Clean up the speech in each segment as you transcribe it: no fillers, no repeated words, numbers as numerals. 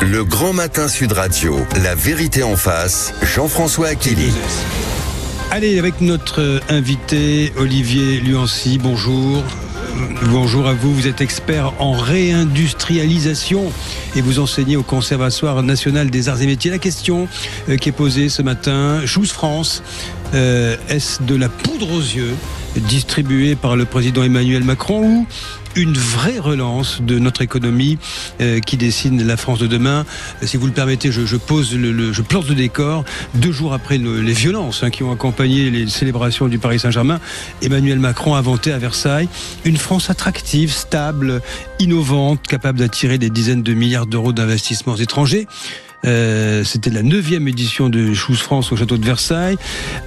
Le Grand Matin Sud Radio, la vérité en face, Jean-François Achilli. Allez, avec notre invité Olivier Luancy, bonjour. Bonjour à vous, vous êtes expert en réindustrialisation et vous enseignez au Conservatoire national des arts et métiers. La question qui est posée ce matin, Choose France, est-ce de la poudre aux yeux distribuée par le président Emmanuel Macron ou une vraie relance de notre économie qui dessine la France de demain? Si vous le permettez, je plante le décor. 2 jours après les violences qui ont accompagné les célébrations du Paris Saint-Germain, Emmanuel Macron a inventé à Versailles une France attractive, stable, innovante, capable d'attirer des dizaines de milliards d'euros d'investissements étrangers. C'était la 9e édition de Choose France au château de Versailles.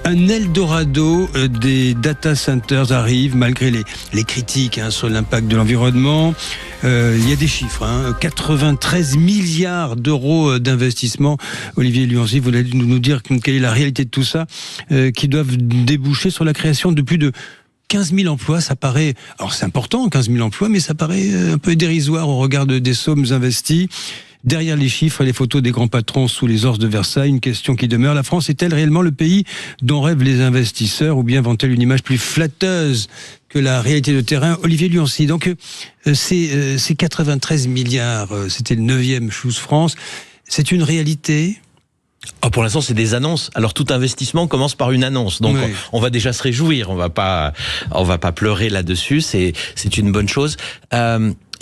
Un Eldorado des data centers arrive malgré les critiques sur l'impact de l'environnement. Il y a des chiffres, 93 milliards d'euros d'investissement. Olivier Luancy, vous allez nous dire quelle est la réalité de tout ça, qui doivent déboucher sur la création de plus de 15 000 emplois. Ça paraît, alors c'est important, 15 000 emplois, mais ça paraît un peu dérisoire au regard des sommes investies. Derrière les chiffres et les photos des grands patrons sous les orses de Versailles, une question qui demeure: la France est-elle réellement le pays dont rêvent les investisseurs, ou bien vend-elle une image plus flatteuse que la réalité de terrain? Olivier Luancy, donc ces 93 milliards, c'était le 9e Choose France, c'est une réalité? Pour l'instant, c'est des annonces. Alors, tout investissement commence par une annonce. Donc, oui, on va déjà se réjouir. On va pas pleurer là-dessus. C'est une bonne chose.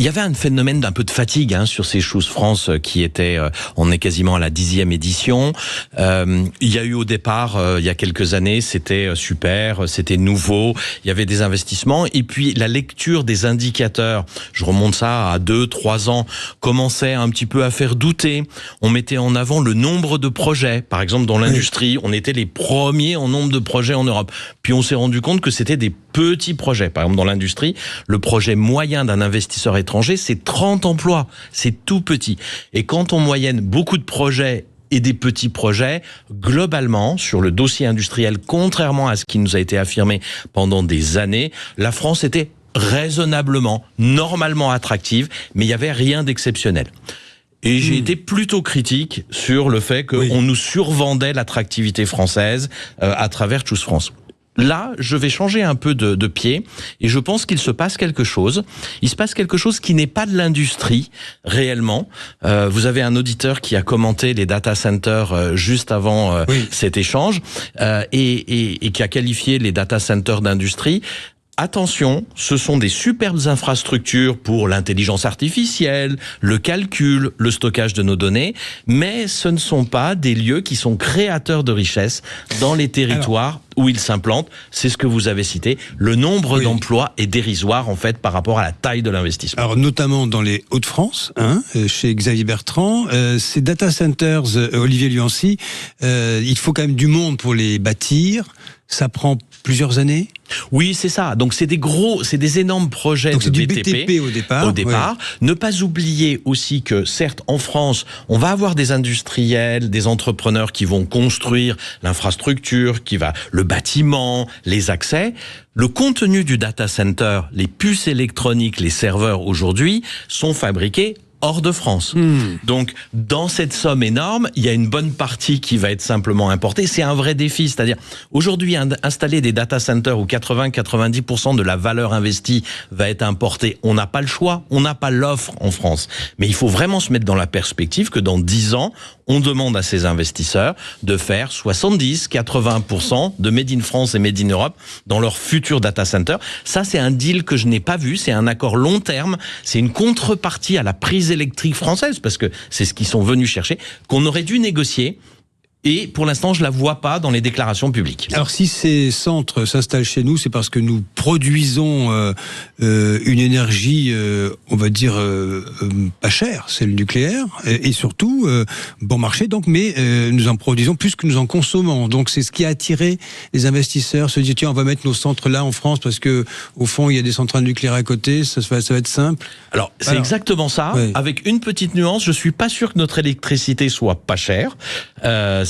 Il y avait un phénomène d'un peu de fatigue sur ces Choose France qui était, on est quasiment à la 10e édition. Il y a eu au départ, il y a quelques années, c'était super, c'était nouveau, il y avait des investissements. Et puis la lecture des indicateurs, je remonte ça à 2-3 ans, commençait un petit peu à faire douter. On mettait en avant le nombre de projets. Par exemple, dans l'industrie, on était les premiers en nombre de projets en Europe. Puis on s'est rendu compte que c'était des petits projets. Par exemple, dans l'industrie, le projet moyen d'un investisseur étranger, c'est 30 emplois. C'est tout petit. Et quand on moyenne beaucoup de projets et des petits projets, globalement, sur le dossier industriel, contrairement à ce qui nous a été affirmé pendant des années, la France était raisonnablement, normalement attractive, mais il n'y avait rien d'exceptionnel. Et j'ai été plutôt critique sur le fait qu'on nous survendait l'attractivité française à travers Choose France. Là, je vais changer un peu de pied et je pense qu'il se passe quelque chose. Il se passe quelque chose qui n'est pas de l'industrie réellement. Vous avez un auditeur qui a commenté les data centers juste avant cet échange et qui a qualifié les data centers d'industrie. Attention, ce sont des superbes infrastructures pour l'intelligence artificielle, le calcul, le stockage de nos données, mais ce ne sont pas des lieux qui sont créateurs de richesses dans les territoires où ils s'implantent. C'est ce que vous avez cité. Le nombre d'emplois est dérisoire en fait par rapport à la taille de l'investissement. Alors notamment dans les Hauts-de-France, chez Xavier Bertrand, ces data centers, Olivier Luancy, il faut quand même du monde pour les bâtir. Ça prend plusieurs années? Oui, c'est ça. Donc c'est des énormes projets de BTP au départ. Ne pas oublier aussi que certes en France, on va avoir des industriels, des entrepreneurs qui vont construire l'infrastructure, le bâtiment, les accès. Le contenu du data center, les puces électroniques, les serveurs aujourd'hui sont fabriqués hors de France. Donc, dans cette somme énorme, il y a une bonne partie qui va être simplement importée. C'est un vrai défi. C'est-à-dire, aujourd'hui, installer des data centers où 80-90% de la valeur investie va être importée, on n'a pas le choix, on n'a pas l'offre en France. Mais il faut vraiment se mettre dans la perspective que dans 10 ans, on demande à ces investisseurs de faire 70-80% de Made in France et Made in Europe dans leur futur data center. Ça, c'est un deal que je n'ai pas vu. C'est un accord long terme. C'est une contrepartie à la prise électrique française, parce que c'est ce qu'ils sont venus chercher, qu'on aurait dû négocier. Et pour l'instant, je la vois pas dans les déclarations publiques. Alors, si ces centres s'installent chez nous, c'est parce que nous produisons une énergie, on va dire, pas chère, c'est le nucléaire, et surtout bon marché. Donc, mais nous en produisons plus que nous en consommons. Donc, c'est ce qui a attiré les investisseurs. Se dire, tiens, on va mettre nos centres là en France parce que au fond, il y a des centrales nucléaires à côté. Ça va être simple. Alors, c'est exactement ça. Avec une petite nuance, je suis pas sûr que notre électricité soit pas chère.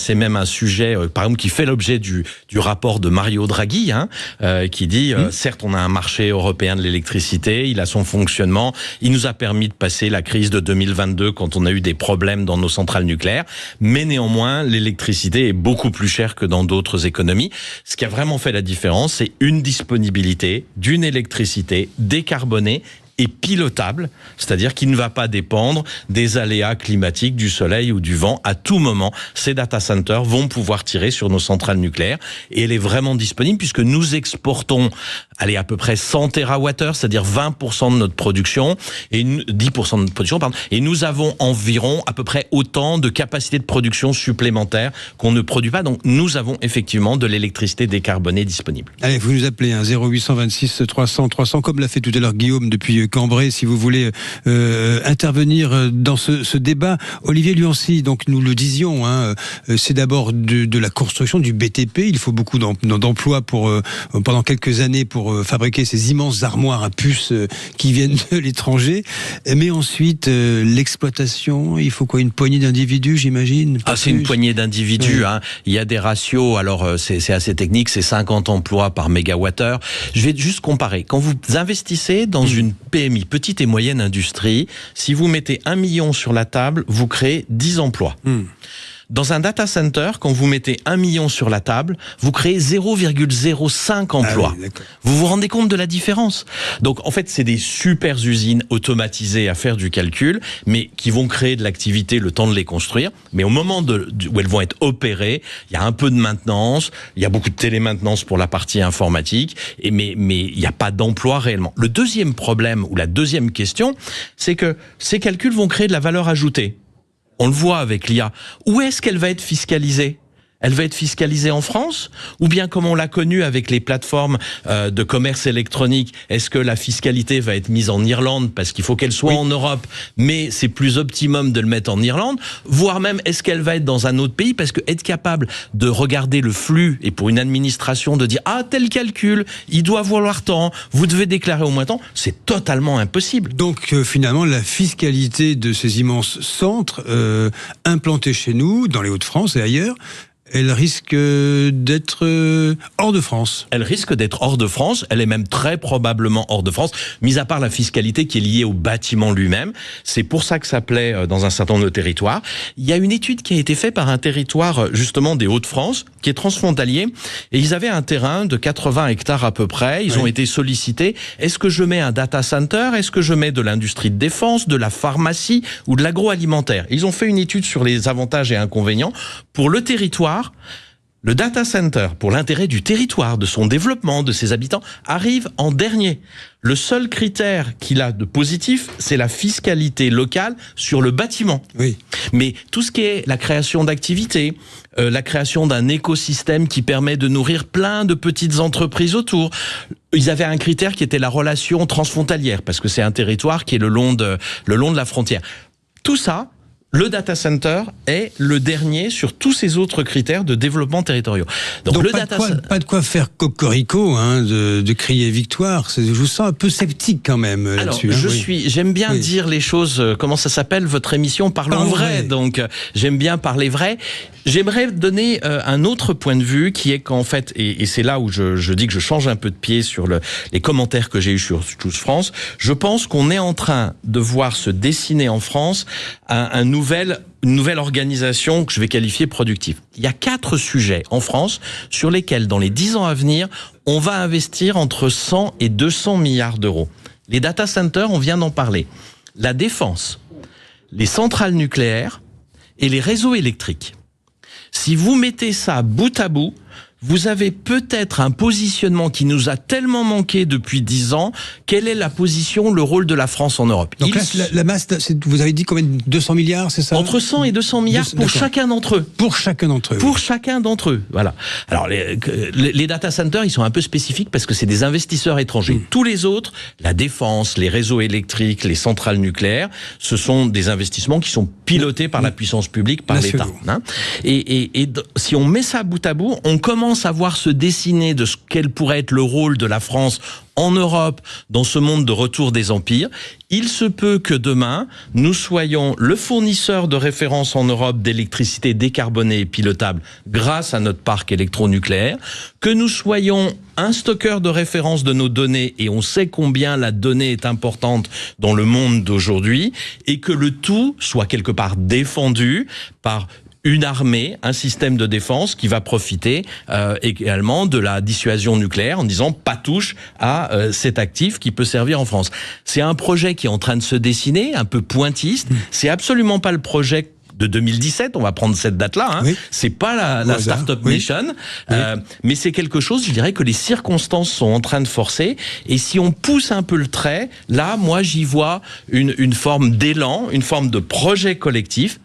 c'est même un sujet, par exemple, qui fait l'objet du rapport de Mario Draghi, qui dit, certes, on a un marché européen de l'électricité, il a son fonctionnement, il nous a permis de passer la crise de 2022 quand on a eu des problèmes dans nos centrales nucléaires, mais néanmoins, l'électricité est beaucoup plus chère que dans d'autres économies. Ce qui a vraiment fait la différence, c'est une disponibilité d'une électricité décarbonée et pilotable, c'est-à-dire qu'il ne va pas dépendre des aléas climatiques, du soleil ou du vent. À tout moment, ces data centers vont pouvoir tirer sur nos centrales nucléaires et elle est vraiment disponible puisque nous exportons à peu près 100 TWh, c'est-à-dire 20% de notre production et 10% de notre production, pardon. Et nous avons environ à peu près autant de capacité de production supplémentaire qu'on ne produit pas. Donc nous avons effectivement de l'électricité décarbonée disponible. Allez, vous nous appelez 0826 300 300 comme l'a fait tout à l'heure Guillaume depuis Cambrai, si vous voulez intervenir dans ce débat. Olivier Luancy, donc nous le disions, c'est d'abord de la construction du BTP. Il faut beaucoup d'emplois pendant quelques années pour fabriquer ces immenses armoires à puces qui viennent de l'étranger. Mais ensuite, l'exploitation, il faut quoi, une poignée d'individus, j'imagine? C'est une poignée d'individus. Oui. Il y a des ratios, alors c'est assez technique, c'est 50 emplois par mégawattheure. Je vais juste comparer. Quand vous investissez dans une PMI, petite et moyenne industrie, si vous mettez 1 million sur la table, vous créez 10 emplois. Dans un data center, quand vous mettez 1 million sur la table, vous créez 0,05 emplois. Oui, vous vous rendez compte de la différence? Donc, en fait, c'est des super usines automatisées à faire du calcul, mais qui vont créer de l'activité le temps de les construire. Mais au moment où elles vont être opérées, il y a un peu de maintenance, il y a beaucoup de télémaintenance pour la partie informatique, mais il n'y a pas d'emploi réellement. Le deuxième problème, ou la deuxième question, c'est que ces calculs vont créer de la valeur ajoutée. On le voit avec l'IA. Où est-ce qu'elle va être fiscalisée? Elle va être fiscalisée en France? Ou bien comme on l'a connu avec les plateformes de commerce électronique, est-ce que la fiscalité va être mise en Irlande parce qu'il faut qu'elle soit en Europe, mais c'est plus optimum de le mettre en Irlande? Voire même, est-ce qu'elle va être dans un autre pays? Parce que être capable de regarder le flux et pour une administration de dire « Ah, tel calcul, il doit valoir tant, vous devez déclarer au moins tant », c'est totalement impossible. Donc finalement, la fiscalité de ces immenses centres implantés chez nous, dans les Hauts-de-France et ailleurs, elle risque d'être hors de France. Elle risque d'être hors de France. Elle est même très probablement hors de France, mis à part la fiscalité qui est liée au bâtiment lui-même. C'est pour ça que ça plaît dans un certain nombre de territoires. Il y a une étude qui a été faite par un territoire justement des Hauts-de-France, qui est transfrontalier, et ils avaient un terrain de 80 hectares à peu près. Ils ont été sollicités. Est-ce que je mets un data center? Est-ce que je mets de l'industrie de défense, de la pharmacie ou de l'agroalimentaire? Ils ont fait une étude sur les avantages et inconvénients. Pour le territoire, le data center, pour l'intérêt du territoire, de son développement, de ses habitants, arrive en dernier. Le seul critère qu'il a de positif, c'est la fiscalité locale sur le bâtiment. Oui. Mais tout ce qui est la création d'activités, la création d'un écosystème qui permet de nourrir plein de petites entreprises autour. Ils avaient un critère qui était la relation transfrontalière, parce que c'est un territoire qui est le long de la frontière. Tout ça, le data center est le dernier sur tous ces autres critères de développement territoriaux. Donc pas de quoi faire cocorico, de crier victoire. Je vous sens un peu sceptique quand même là-dessus. Alors, j'aime bien dire les choses. Comment ça s'appelle votre émission? Parlons vrai. Donc, j'aime bien parler vrai. J'aimerais donner un autre point de vue qui est qu'en fait, et c'est là où je dis que je change un peu de pied sur les commentaires que j'ai eus sur Choose France, je pense qu'on est en train de voir se dessiner en France une nouvelle organisation que je vais qualifier productive. Il y a 4 sujets en France sur lesquels, dans les 10 ans à venir, on va investir entre 100 et 200 milliards d'euros. Les data centers, on vient d'en parler. La défense, les centrales nucléaires et les réseaux électriques. Si vous mettez ça bout à bout, vous avez peut-être un positionnement qui nous a tellement manqué depuis 10 ans. Quelle est la position, le rôle de la France en Europe? Donc là, la masse, vous avez dit combien? 200 milliards, c'est ça? Entre 100 et 200 milliards pour chacun d'entre eux. Pour chacun d'entre eux. Pour chacun d'entre eux, voilà. Alors, les data centers, ils sont un peu spécifiques parce que c'est des investisseurs étrangers. Tous les autres, la défense, les réseaux électriques, les centrales nucléaires, ce sont des investissements qui sont pilotés par la puissance publique, par l'État. Et si on met ça bout à bout, on commence commence à voir se dessiner de ce quel pourrait être le rôle de la France en Europe, dans ce monde de retour des empires, il se peut que demain, nous soyons le fournisseur de référence en Europe d'électricité décarbonée et pilotable grâce à notre parc électronucléaire, que nous soyons un stockeur de référence de nos données, et on sait combien la donnée est importante dans le monde d'aujourd'hui, et que le tout soit quelque part défendu par une armée, un système de défense qui va profiter également de la dissuasion nucléaire en disant pas touche à cet actif qui peut servir en France. C'est un projet qui est en train de se dessiner, un peu pointiste. C'est absolument pas le projet de 2017, on va prendre cette date-là, hein. Oui. C'est pas la Startup Nation, mais c'est quelque chose, je dirais, que les circonstances sont en train de forcer, et si on pousse un peu le trait, là, moi, j'y vois une forme d'élan, une forme de projet collectif,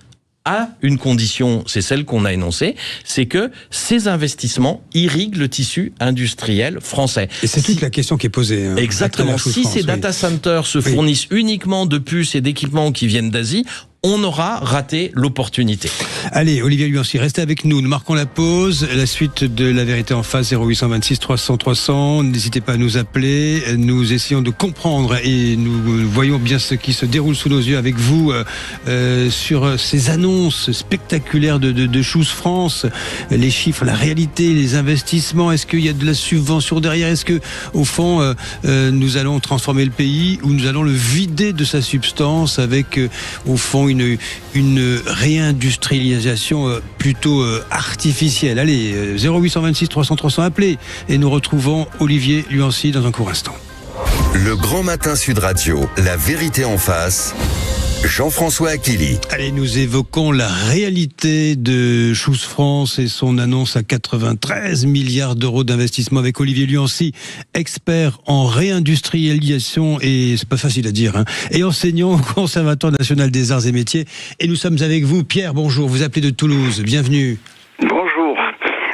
à une condition, c'est celle qu'on a énoncée, c'est que ces investissements irriguent le tissu industriel français. Et c'est toute la question qui est posée. Hein, exactement. Si ces data centers se fournissent uniquement de puces et d'équipements qui viennent d'Asie, on aura raté l'opportunité. Allez, Olivier Luancy, restez avec nous. Nous marquons la pause. La suite de La Vérité en Face, 0826 300 300. N'hésitez pas à nous appeler. Nous essayons de comprendre et nous voyons bien ce qui se déroule sous nos yeux avec vous sur ces annonces spectaculaires de Choose France. Les chiffres, la réalité, les investissements. Est-ce qu'il y a de la subvention derrière? Est-ce que, au fond, nous allons transformer le pays ou nous allons le vider de sa substance avec, au fond, une réindustrialisation plutôt artificielle. Allez, 0826 300 300, appelez et nous retrouvons Olivier Luancy dans un court instant. Le Grand Matin Sud Radio, La Vérité en Face, Jean-François Achilly. Allez, nous évoquons la réalité de Choose France et son annonce à 93 milliards d'euros d'investissement avec Olivier Luancy, expert en réindustrialisation, et c'est pas facile à dire, hein, et enseignant au Conservatoire national des arts et métiers. Et nous sommes avec vous. Pierre, bonjour, vous appelez de Toulouse, bienvenue. Bonjour.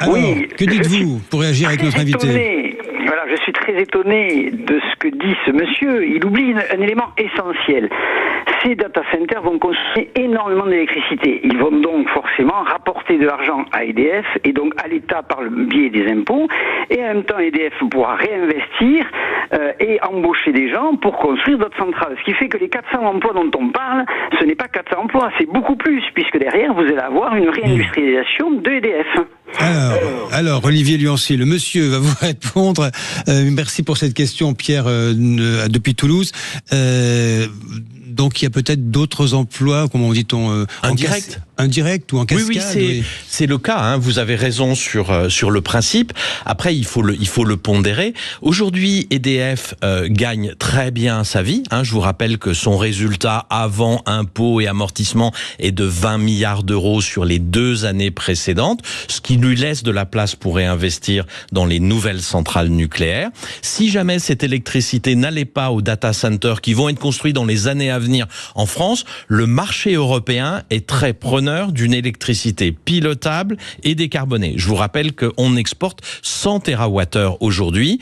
Alors, que dites-vous pour réagir avec notre invité? Voilà, je suis très étonné de ce que dit ce monsieur. Il oublie un élément essentiel. Ces data centers vont consommer énormément d'électricité. Ils vont donc forcément rapporter de l'argent à EDF et donc à l'État par le biais des impôts. Et en même temps, EDF pourra réinvestir et embaucher des gens pour construire d'autres centrales. Ce qui fait que les 400 emplois dont on parle, ce n'est pas 400 emplois, c'est beaucoup plus, puisque derrière, vous allez avoir une réindustrialisation de EDF. Alors, Olivier Luancy, le monsieur va vous répondre. Merci pour cette question, Pierre, depuis Toulouse. Donc, il y a peut-être d'autres emplois, comment dit-on, indirect ou en cascade. Oui, c'est le cas. Hein. Vous avez raison sur le principe. Après, il faut le pondérer. Aujourd'hui, EDF gagne très bien sa vie. Hein. Je vous rappelle que son résultat avant impôts et amortissements est de 20 milliards d'euros sur les 2 années précédentes, ce qui lui laisse de la place pour réinvestir dans les nouvelles centrales nucléaires. Si jamais cette électricité n'allait pas aux data centers qui vont être construits dans les années à venir en France, le marché européen est très preneur d'une électricité pilotable et décarbonée. Je vous rappelle qu'on exporte 100 TWh aujourd'hui.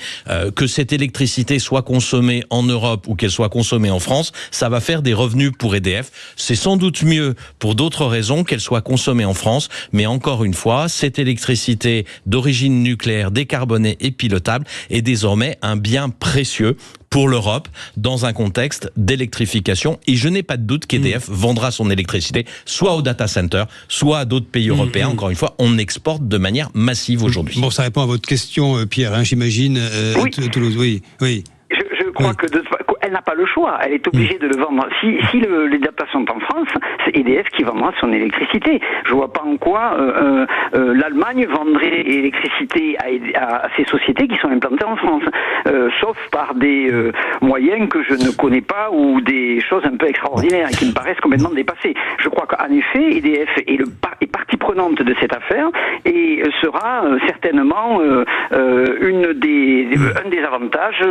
Que cette électricité soit consommée en Europe ou qu'elle soit consommée en France, ça va faire des revenus pour EDF. C'est sans doute mieux pour d'autres raisons qu'elle soit consommée en France, mais encore une fois, cette électricité d'origine nucléaire, décarbonée et pilotable est désormais un bien précieux pour l'Europe dans un contexte d'électrification. Et je n'ai pas de doute qu'EDF vendra son électricité soit aux data centers, soit à d'autres pays européens. Encore une fois, on exporte de manière massive aujourd'hui. Bon, ça répond à votre question, Pierre, hein, j'imagine, oui. À Toulouse. Oui. Je crois que elle n'a pas le choix. Elle est obligée de le vendre. Si les data sont en France, c'est EDF qui vendra son électricité. Je vois pas en quoi l'Allemagne vendrait l'électricité à ces sociétés qui sont implantées en France, sauf par des moyens que je ne connais pas ou des choses un peu extraordinaires qui me paraissent complètement dépassées. Je crois qu'en effet, EDF est partie prenante de cette affaire et sera certainement un des avantages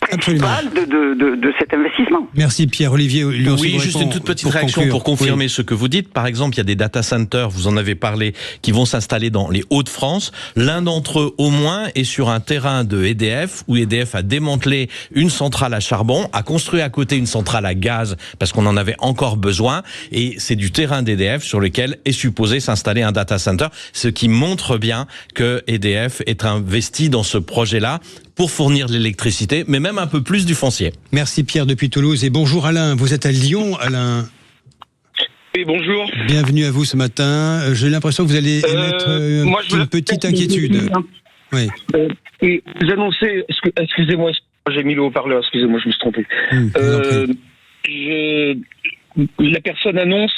principal de cet investissement. Merci Pierre-Olivier. Oui, juste une toute petite réaction pour confirmer ce que vous dites. Par exemple, il y a des data centers, vous en avez parlé, qui vont s'installer dans les Hauts-de-France. L'un d'entre eux, au moins, est sur un terrain de EDF, où EDF a démantelé une centrale à charbon, a construit à côté une centrale à gaz, parce qu'on en avait encore besoin, et c'est du terrain d'EDF sur lequel est supposé s'installer un data center, ce qui montre bien que EDF est investi dans ce projet-là pour fournir de l'électricité, mais même un peu plus du foncier. Merci Pierre depuis Toulouse, et bonjour Alain, vous êtes à Lyon, Alain. Oui, bonjour. Bienvenue à vous ce matin. J'ai l'impression que vous allez émettre une petite inquiétude. Oui. Et vous annoncez, excusez-moi, j'ai mis le haut-parleur, excusez-moi, je me suis trompé. La personne annonce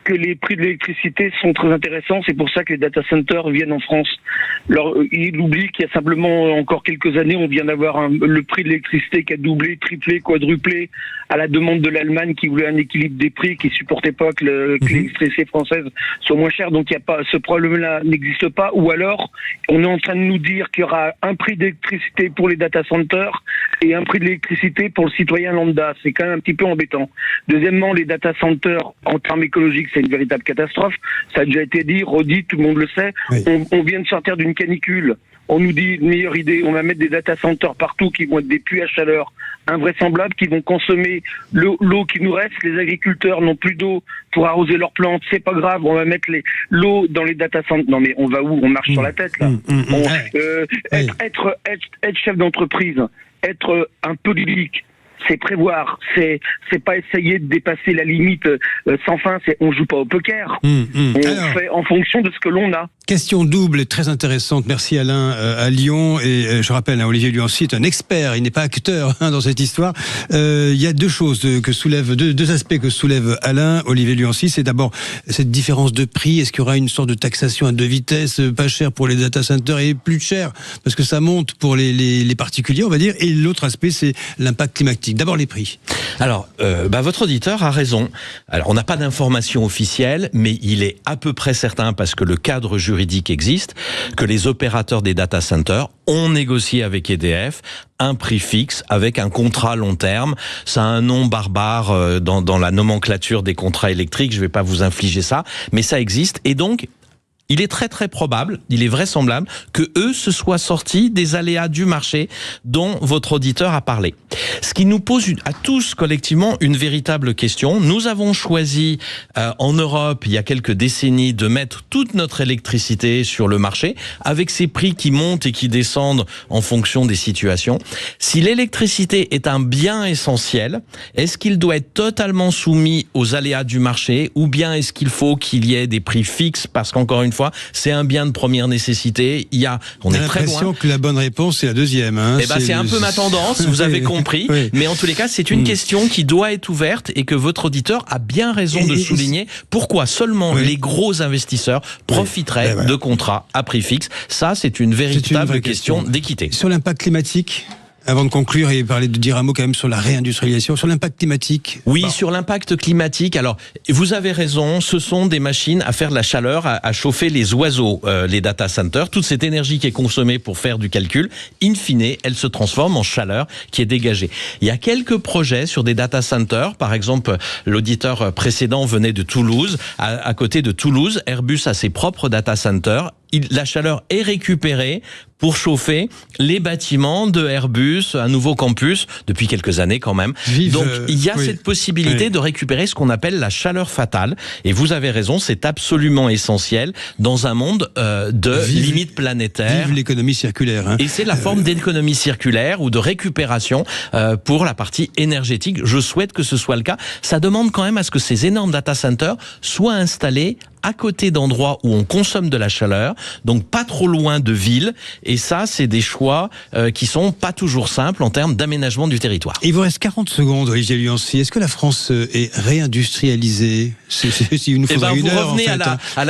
que les prix de l'électricité sont très intéressants, c'est pour ça que les data centers viennent en France. Alors, il oublie qu'il y a simplement encore quelques années, on vient d'avoir le prix de l'électricité qui a doublé, triplé, quadruplé à la demande de l'Allemagne qui voulait un équilibre des prix, qui supportait pas que l'électricité française soit moins chère. Donc, il y a pas, ce problème-là n'existe pas. Ou alors, on est en train de nous dire qu'il y aura un prix d'électricité pour les data centers et un prix de l'électricité pour le citoyen lambda. C'est quand même un petit peu embêtant. Deuxièmement, les data centers, en termes écologiques, c'est une véritable catastrophe. Ça a déjà été dit, redit, tout le monde le sait. Oui. On vient de sortir d'une canicule. On nous dit, une meilleure idée, on va mettre des data centers partout qui vont être des puits à chaleur invraisemblables, qui vont consommer l'eau qui nous reste. Les agriculteurs n'ont plus d'eau pour arroser leurs plantes. C'est pas grave, on va mettre l'eau dans les data centers. Non mais on va où? On marche sur la tête là. Être chef d'entreprise, être un politique, c'est prévoir, c'est pas essayer de dépasser la limite sans fin, on joue pas au poker. On fait en fonction de ce que l'on a. Question double et très intéressante. Merci Alain à Lyon. Et je rappelle, Olivier Luancy est un expert, il n'est pas acteur dans cette histoire. Il y a deux choses deux aspects que soulève Alain, Olivier Luancy. C'est d'abord cette différence de prix. Est-ce qu'il y aura une sorte de taxation à deux vitesses, pas cher pour les data centers et plus cher parce que ça monte pour les particuliers, on va dire. Et l'autre aspect, c'est l'impact climatique. D'abord les prix. Alors, votre auditeur a raison. Alors, on n'a pas d'informations officielles, mais il est à peu près certain, parce que le cadre juridique existe, que les opérateurs des data centers ont négocié avec EDF un prix fixe avec un contrat long terme. Ça a un nom barbare dans la nomenclature des contrats électriques. Je ne vais pas vous infliger ça, mais ça existe. Et donc, il est très très probable, il est vraisemblable que eux se soient sortis des aléas du marché dont votre auditeur a parlé. Ce qui nous pose à tous collectivement une véritable question. Nous avons choisi en Europe, il y a quelques décennies, de mettre toute notre électricité sur le marché avec ces prix qui montent et qui descendent en fonction des situations. Si l'électricité est un bien essentiel, est-ce qu'il doit être totalement soumis aux aléas du marché, ou bien est-ce qu'il faut qu'il y ait des prix fixes, parce qu'encore une fois, c'est un bien de première nécessité. On est très loin. L'impression que la bonne réponse c'est la deuxième. C'est un peu ma tendance, vous avez compris. Oui. Mais en tous les cas, c'est une question qui doit être ouverte et que votre auditeur a bien raison de souligner. Pourquoi seulement les gros investisseurs profiteraient de contrats à prix fixe? Ça, c'est une véritable question d'équité. Sur l'impact climatique, avant de conclure et dire un mot quand même sur la réindustrialisation, sur l'impact climatique. Oui, sur l'impact climatique. Alors, vous avez raison, ce sont des machines à faire de la chaleur, à chauffer les oiseaux, les data centers. Toute cette énergie qui est consommée pour faire du calcul, in fine, elle se transforme en chaleur qui est dégagée. Il y a quelques projets sur des data centers. Par exemple, l'auditeur précédent venait de Toulouse. À côté de Toulouse, Airbus a ses propres data centers. La chaleur est récupérée pour chauffer les bâtiments de Airbus, un nouveau campus, depuis quelques années quand même. Donc il y a cette possibilité de récupérer ce qu'on appelle la chaleur fatale. Et vous avez raison, c'est absolument essentiel dans un monde de limites planétaires. Vive l'économie circulaire. Et c'est la forme d'économie circulaire ou de récupération pour la partie énergétique. Je souhaite que ce soit le cas. Ça demande quand même à ce que ces énormes data centers soient installés à côté d'endroits où on consomme de la chaleur, donc pas trop loin de villes. Et ça, c'est des choix qui sont pas toujours simples en termes d'aménagement du territoire. Il vous reste 40 secondes, Olivier Luancy. Est-ce que la France est réindustrialisée? Il nous faudrait une heure, vous revenez à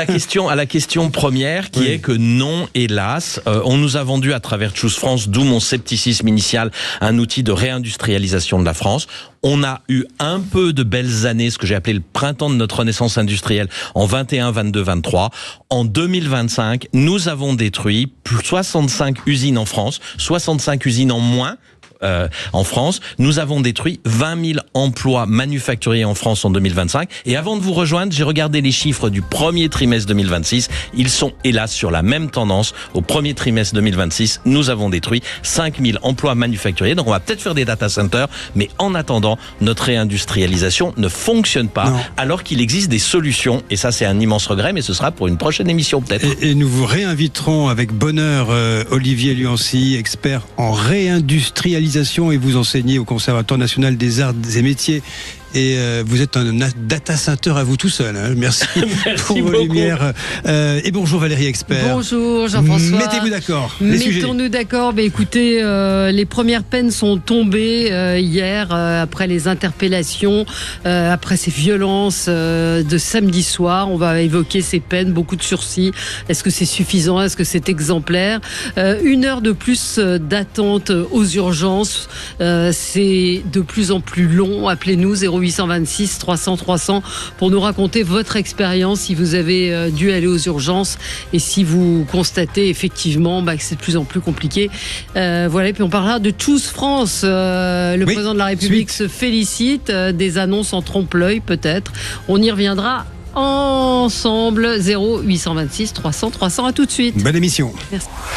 la question première, qui est que non, hélas. On nous a vendu à travers Choose France, d'où mon scepticisme initial, un outil de réindustrialisation de la France. On a eu un peu de belles années, ce que j'ai appelé le printemps de notre renaissance industrielle, en 21, 22, 23. En 2025, nous avons détruit 65 usines en France, 65 usines en moins, en France. Nous avons détruit 20 000 emplois manufacturiers en France en 2025. Et avant de vous rejoindre, j'ai regardé les chiffres du premier trimestre 2026. Ils sont hélas sur la même tendance. Au premier trimestre 2026, nous avons détruit 5 000 emplois manufacturiers. Donc on va peut-être faire des data centers, mais en attendant, notre réindustrialisation ne fonctionne pas, alors qu'il existe des solutions. Et ça, c'est un immense regret, mais ce sera pour une prochaine émission peut-être. Et nous vous réinviterons avec bonheur Olivier Luancy, expert en réindustrialisation, et vous enseignez au Conservatoire national des arts et métiers. Et vous êtes un data center à vous tout seul. Hein. Merci pour vos lumières. Et bonjour Valérie Expert. Bonjour Jean-François. Mettez-vous d'accord. Mettons-nous d'accord. Écoutez, les premières peines sont tombées hier après les interpellations, après ces violences de samedi soir. On va évoquer ces peines, beaucoup de sursis. Est-ce que c'est suffisant? Est-ce que c'est exemplaire? 1 heure de plus d'attente aux urgences. C'est de plus en plus long. Appelez-nous 0826 300 300 pour nous raconter votre expérience, si vous avez dû aller aux urgences et si vous constatez effectivement que c'est de plus en plus compliqué. Voilà, et puis on parlera de Choose France. Le président de la République se félicite des annonces en trompe-l'œil peut-être. On y reviendra ensemble. 0826 300 300. À tout de suite. Bonne émission. Merci.